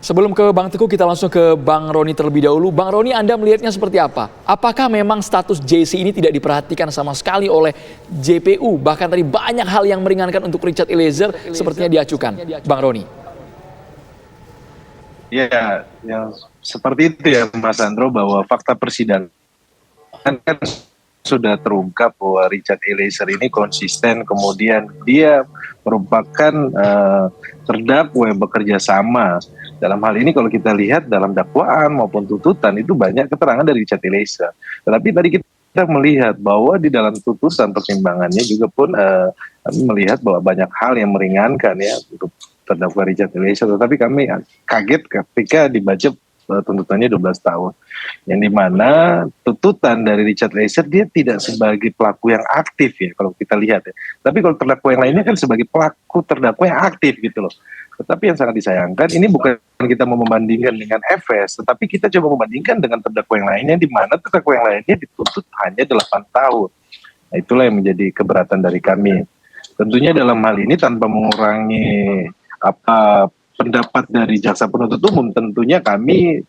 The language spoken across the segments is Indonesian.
Sebelum ke Bang Teguh, kita langsung ke Bang Roni terlebih dahulu. Bang Roni, Anda melihatnya seperti apa? Apakah memang status JC ini tidak diperhatikan sama sekali oleh JPU? Bahkan tadi banyak hal yang meringankan untuk Richard Eliezer sepertinya diajukan. Bang Roni. Ya, yang seperti itu ya Mas Andro, bahwa fakta persidangan kan sudah terungkap bahwa Richard Eliezer ini konsisten, kemudian dia merupakan terdakwa yang bekerja sama. Dalam hal ini kalau kita lihat dalam dakwaan maupun tuntutan itu banyak keterangan dari Richard Eliezer. Tetapi tadi kita melihat bahwa di dalam putusan pertimbangannya juga pun kami melihat bahwa banyak hal yang meringankan ya untuk terdakwa Richard Eliezer. Tetapi kami kaget ketika dibaca tuntutannya 12 tahun. Yang dimana tuntutan dari Richard Eliezer dia tidak sebagai pelaku yang aktif ya kalau kita lihat ya. Tapi kalau terdakwa yang lainnya kan sebagai pelaku terdakwa yang aktif gitu loh. Tetapi yang sangat disayangkan ini bukan kita mau membandingkan dengan FS, tetapi kita coba membandingkan dengan terdakwa yang lainnya di mana terdakwa yang lainnya dituntut hanya 8 tahun. Nah, itulah yang menjadi keberatan dari kami. Tentunya dalam hal ini tanpa mengurangi pendapat dari jaksa penuntut umum, tentunya kami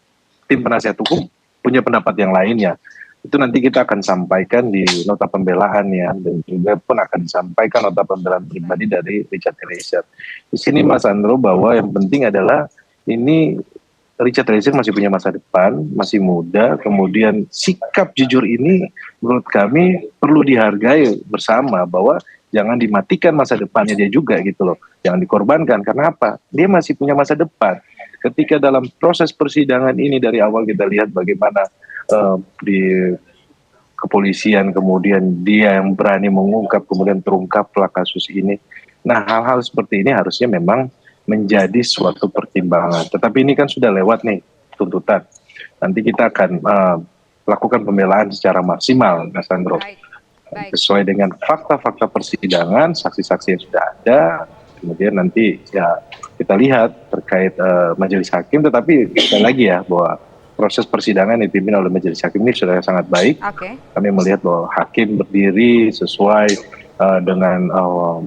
tim penasihat hukum punya pendapat yang lainnya. Itu nanti kita akan sampaikan di nota pembelaan ya, dan juga pun akan disampaikan nota pembelaan pribadi dari Richard Eliezer. Di sini Mas Andro, bahwa yang penting adalah ini Richard Eliezer masih punya masa depan, masih muda, kemudian sikap jujur ini menurut kami perlu dihargai bersama, bahwa jangan dimatikan masa depannya dia juga gitu loh, jangan dikorbankan. Karena apa? Dia masih punya masa depan. Ketika dalam proses persidangan ini dari awal kita lihat bagaimana di kepolisian, kemudian dia yang berani mengungkap, kemudian terungkaplah kasus ini. Nah, hal-hal seperti ini harusnya memang menjadi suatu pertimbangan. Tetapi ini kan sudah lewat nih tuntutan. Nanti kita akan lakukan pembelaan secara maksimal, Mas Andro. Baik. Sesuai dengan fakta-fakta persidangan, saksi-saksi yang sudah ada. Kemudian nanti ya kita lihat terkait majelis hakim. Tetapi sekali lagi ya, bahwa proses persidangan dipimpin oleh majelis hakim ini sudah sangat baik. Kami melihat bahwa hakim berdiri sesuai dengan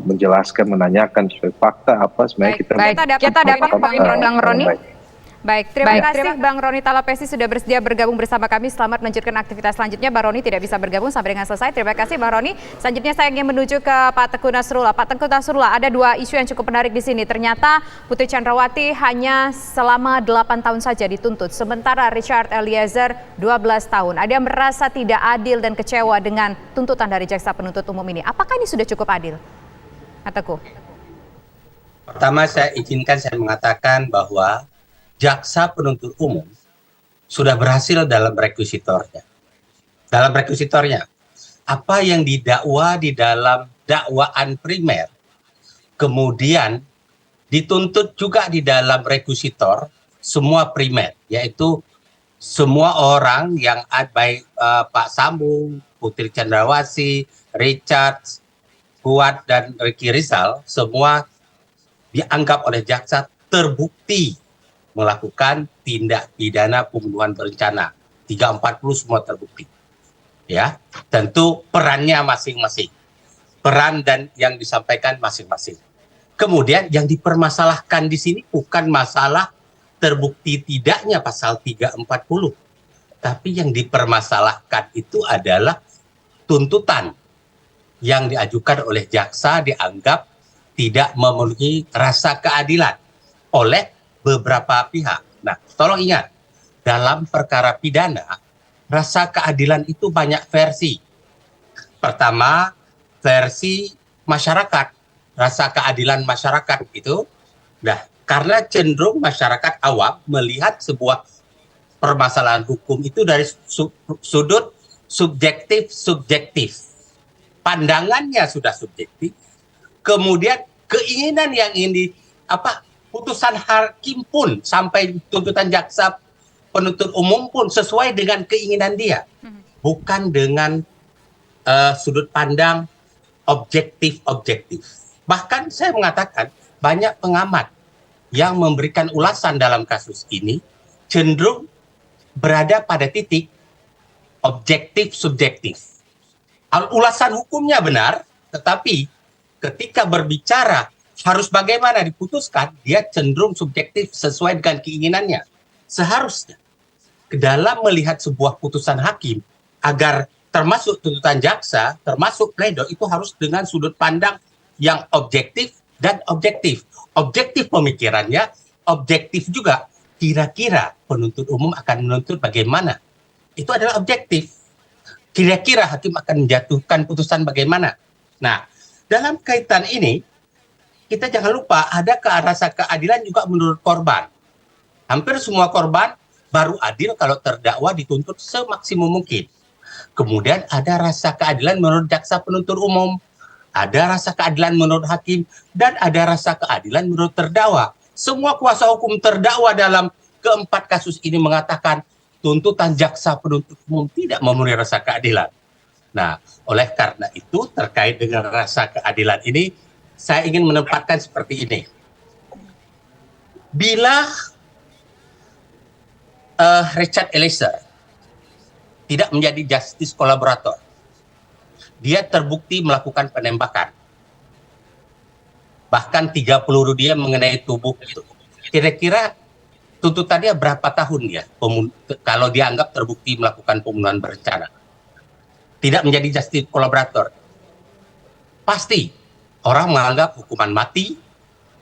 menjelaskan, menanyakan sesuai fakta apa sebenarnya kita dapat Bang Roni. Baik, terima kasih Bang Roni Talapesi sudah bersedia bergabung bersama kami. Selamat melanjutkan aktivitas selanjutnya. Bang Roni tidak bisa bergabung sampai dengan selesai. Terima kasih Bang Roni. Selanjutnya saya ingin menuju ke Pak Teguh Nasrullah. Pak Teguh Nasrullah, ada dua isu yang cukup menarik di sini. Ternyata Putri Chandrawati hanya selama 8 tahun saja dituntut. Sementara Richard Eliezer 12 tahun. Ada yang merasa tidak adil dan kecewa dengan tuntutan dari jaksa penuntut umum ini. Apakah ini sudah cukup adil? Pak Teguh. Pertama saya mengatakan bahwa jaksa penuntut umum sudah berhasil dalam rekusitornya. Apa yang didakwa di dalam dakwaan primer, kemudian dituntut juga di dalam rekusitor semua primer, yaitu semua orang yang baik Pak Sambo, Putri Chandrawati, Richard, Kuat, dan Ricky Rizal, semua dianggap oleh jaksa terbukti melakukan tindak pidana pembunuhan berencana. 340 semua terbukti. Ya, tentu perannya masing-masing. Peran dan yang disampaikan masing-masing. Kemudian yang dipermasalahkan di sini bukan masalah terbukti tidaknya pasal 340. Tapi yang dipermasalahkan itu adalah tuntutan yang diajukan oleh jaksa dianggap tidak memenuhi rasa keadilan oleh beberapa pihak. Nah, tolong ingat, dalam perkara pidana, rasa keadilan itu banyak versi. Pertama, versi masyarakat, rasa keadilan masyarakat itu. Nah, karena cenderung masyarakat awam melihat sebuah permasalahan hukum itu dari sudut subjektif. Pandangannya sudah subjektif. Kemudian keinginan yang ingin putusan hakim pun sampai tuntutan jaksa penuntut umum pun sesuai dengan keinginan dia, bukan dengan sudut pandang objektif. Bahkan saya mengatakan banyak pengamat yang memberikan ulasan dalam kasus ini cenderung berada pada titik objektif subjektif. Ulasan hukumnya benar, tetapi ketika berbicara harus bagaimana diputuskan, dia cenderung subjektif sesuai dengan keinginannya. Seharusnya ke dalam melihat sebuah putusan hakim agar termasuk tuntutan jaksa, termasuk pledoi, itu harus dengan sudut pandang yang objektif dan objektif. Objektif pemikirannya, objektif juga kira-kira penuntut umum akan menuntut bagaimana. Itu adalah objektif. Kira-kira hakim akan menjatuhkan putusan bagaimana. Nah, dalam kaitan ini, kita jangan lupa ada rasa keadilan juga menurut korban. Hampir semua korban baru adil kalau terdakwa dituntut semaksimum mungkin. Kemudian ada rasa keadilan menurut jaksa penuntut umum, ada rasa keadilan menurut hakim, dan ada rasa keadilan menurut terdakwa. Semua kuasa hukum terdakwa dalam keempat kasus ini mengatakan tuntutan jaksa penuntut umum tidak memenuhi rasa keadilan. Nah, oleh karena itu terkait dengan rasa keadilan ini, saya ingin menempatkan seperti ini. Bila Richard Eliezer tidak menjadi justice kolaborator, dia terbukti melakukan penembakan. Bahkan 3 peluru dia mengenai tubuh itu. Kira-kira tuntutannya berapa tahun dia kalau dianggap terbukti melakukan pembunuhan berencana? Tidak menjadi justice kolaborator. Pasti orang menganggap hukuman mati,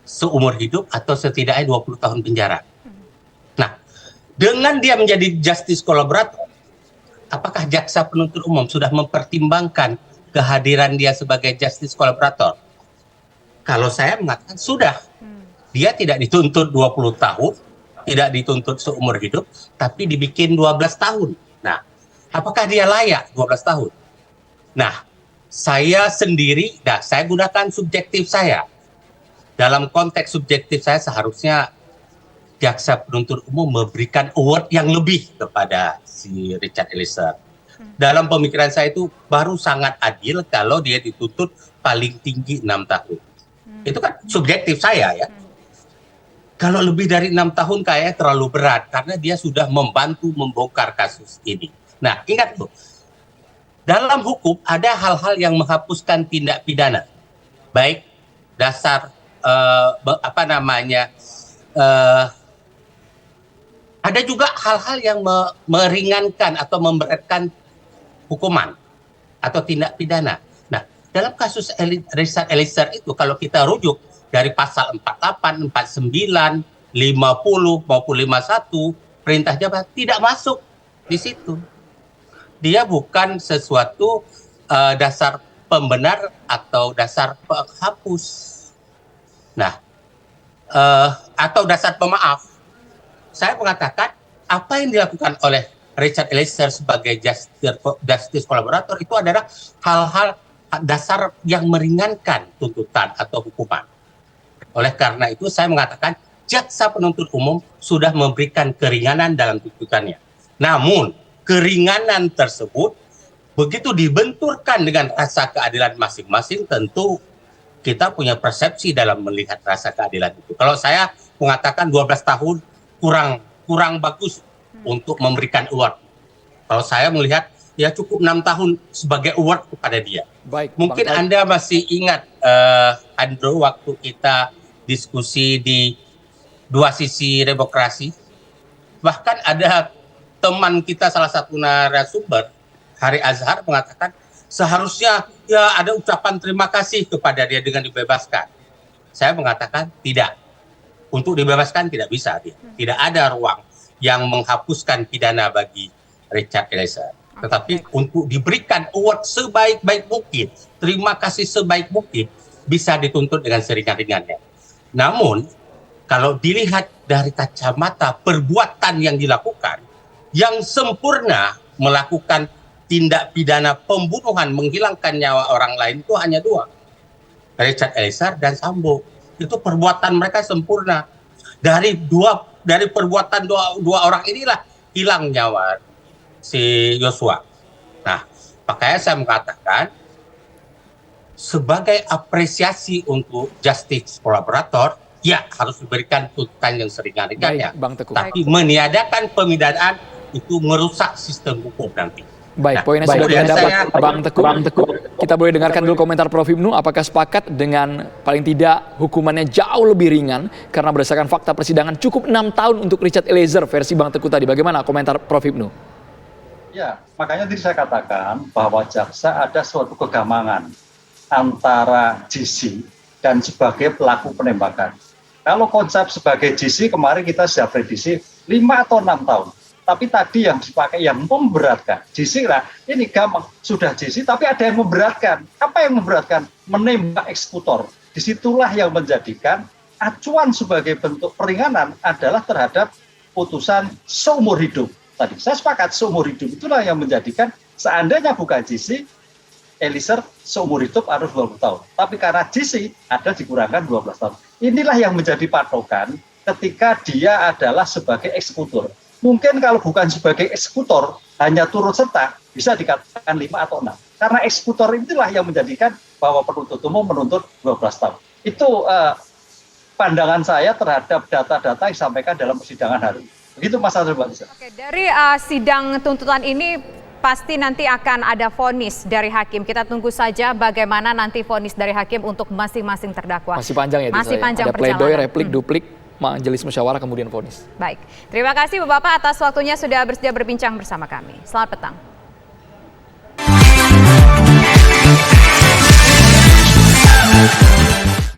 seumur hidup, atau setidaknya 20 tahun penjara. Nah, dengan dia menjadi justice kolaborator, apakah jaksa penuntut umum sudah mempertimbangkan kehadiran dia sebagai justice kolaborator? Kalau saya mengatakan sudah. Dia tidak dituntut 20 tahun, tidak dituntut seumur hidup, tapi dibikin 12 tahun. Nah, apakah dia layak 12 tahun? Nah, saya sendiri, saya gunakan subjektif saya. Dalam konteks subjektif saya seharusnya jaksa penuntut umum memberikan award yang lebih kepada si Richard Eliezer. Dalam pemikiran saya itu baru sangat adil kalau dia dituntut paling tinggi 6 tahun. Itu kan subjektif saya ya. Kalau lebih dari 6 tahun kayaknya terlalu berat karena dia sudah membantu membongkar kasus ini. Nah, ingat tuh, dalam hukum ada hal-hal yang menghapuskan tindak pidana. Baik dasar ada juga hal-hal yang meringankan atau memberatkan hukuman atau tindak pidana. Nah, dalam kasus Richard Eliezer itu kalau kita rujuk dari pasal 48, 49, 50 maupun 51 perintah jabatan tidak masuk di situ. Dia bukan sesuatu dasar pembenar atau dasar penghapus. Nah, atau dasar pemaaf. Saya mengatakan apa yang dilakukan oleh Richard Eliezer sebagai justice kolaborator itu adalah hal-hal dasar yang meringankan tuntutan atau hukuman. Oleh karena itu saya mengatakan jaksa penuntut umum sudah memberikan keringanan dalam tuntutannya. Namun keringanan tersebut begitu dibenturkan dengan rasa keadilan masing-masing, tentu kita punya persepsi dalam melihat rasa keadilan itu. Kalau saya mengatakan 12 tahun kurang bagus untuk memberikan award. Kalau saya melihat ya cukup 6 tahun sebagai award kepada dia. Baik, mungkin Anda masih ingat Andrew, waktu kita diskusi di dua sisi demokrasi, bahkan ada teman kita salah satu narasumber, Hari Azhar, mengatakan seharusnya ya ada ucapan terima kasih kepada dia dengan dibebaskan. Saya mengatakan tidak. Untuk dibebaskan tidak bisa dia. Tidak ada ruang yang menghapuskan pidana bagi Richard Eliezer. Tetapi untuk diberikan award sebaik-baik mungkin, terima kasih sebaik mungkin, bisa dituntut dengan seringan-ringannya. Namun, kalau dilihat dari kacamata perbuatan yang dilakukan, yang sempurna melakukan tindak pidana pembunuhan, menghilangkan nyawa orang lain itu hanya 2. Richard Eliezer dan Sambo. Itu perbuatan mereka sempurna. Dari perbuatan dua orang inilah hilang nyawa si Yosua. Nah, makanya saya mengatakan sebagai apresiasi untuk justice kolaborator, ya harus diberikan tuntutan yang seringan-ringannya. Bang Teguh. Tapi meniadakan pemidanaan itu merusak sistem hukum nanti. Baik, poinnya sudah kita dapat Bang Teguh. Kita boleh dengarkan dulu komentar Prof. Hipnu. Apakah sepakat dengan paling tidak hukumannya jauh lebih ringan karena berdasarkan fakta persidangan cukup 6 tahun untuk Richard Eliezer versi Bang Teguh tadi. Bagaimana komentar Prof. Hipnu? Ya, makanya tadi saya katakan bahwa jaksa ada suatu kegamangan antara JC dan sebagai pelaku penembakan. Kalau konsep sebagai JC kemarin kita sudah prediksi 5 atau 6 tahun. Tapi tadi yang dipakai yang memberatkan. JC lah, ini gampang. Sudah JC, tapi ada yang memberatkan. Apa yang memberatkan? Menembak eksekutor. Disitulah yang menjadikan acuan sebagai bentuk peringanan adalah terhadap putusan seumur hidup. Tadi saya sepakat seumur hidup. Itulah yang menjadikan seandainya bukan JC, Eliezer seumur hidup harus 20 tahun. Tapi karena JC ada dikurangkan 12 tahun. Inilah yang menjadi patokan ketika dia adalah sebagai eksekutor. Mungkin kalau bukan sebagai eksekutor, hanya turut serta, bisa dikatakan 5 atau 6. Karena eksekutor itulah yang menjadikan bahwa penuntut umum menuntut 12 tahun. Itu pandangan saya terhadap data-data yang disampaikan dalam persidangan hari ini. Begitu Mas Andri, Mbak Lisa. Oke, dari sidang tuntutan ini pasti nanti akan ada vonis dari hakim. Kita tunggu saja bagaimana nanti vonis dari hakim untuk masing-masing terdakwa. Masih panjang ya? Masih panjang ada pledoi, perjalanan. replik, duplik, majelis musyawarah, kemudian vonis. Baik, terima kasih Bapak atas waktunya sudah bersedia berbincang bersama kami. Selamat petang.